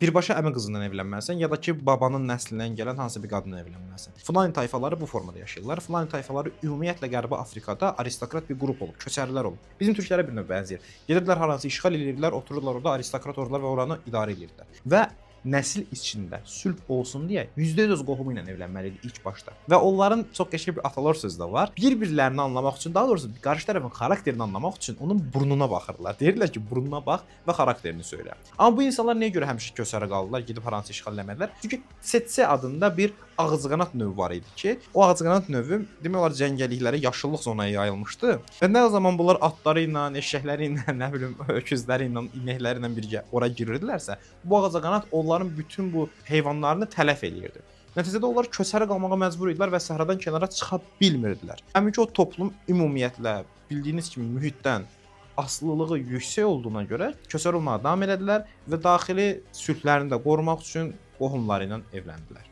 birbaşa əmi qızından evlənməlisən, ya da ki, babanın nəslindən gələn hansı bir qadınla evlənməlisən. Fulani tayfaları bu formada yaşayırlar. Fulani tayfaları ümumiyyətlə Qərbi Afrikada aristokrat bir qrup olub, köçərilər olub. Bizim türklərə bir növ bənzəyir. Gedirdilər haransı işğal edirdilər, otururlar orada aristokrat olurlar və oranı idarə edirdilər. Və nəsil içində sülh olsun deyə %100 öz qohumu ilə evlənməlidir ilk başda. Və onların çox qəşəng bir atalar sözü də var. Bir-birlərini anlamaq üçün, daha doğrusu qarşı tərəfin xarakterini anlamaq üçün onun burnuna baxırlar. Deyirlər ki, burnuna bax və xarakterini söylə. Amma bu insanlar niyə görə həmişə köçərə qaldılar, gedib haransı işğal eləmədilər? Çünki Setse adında bir ağızqanad növü var idi ki, o ağızqanad növü demək olar cəngəlliklərə, yaşıllıq zonaya yayılmışdı. Və nə zaman bunlar atları ilə, eşəkləri ilə, nə bilim, öküzləri ilə, inəkləri ilə birgə ora girirdilərsə, bu ağızqanad onların bütün bu heyvanlarını tələf eləyirdi. Nəticədə onlar köçərə qalmağa məcbur idilər və səhradan kənara çıxa bilmirdilər. Həmin ki, o toplum ümumiyyətlə bildiyiniz kimi mühitdən asılılığı yüksək olduğuna görə köçər olmağa davam elədilər və daxili sülhlərini də qorumaq üçün qohumları ilə evləndilər.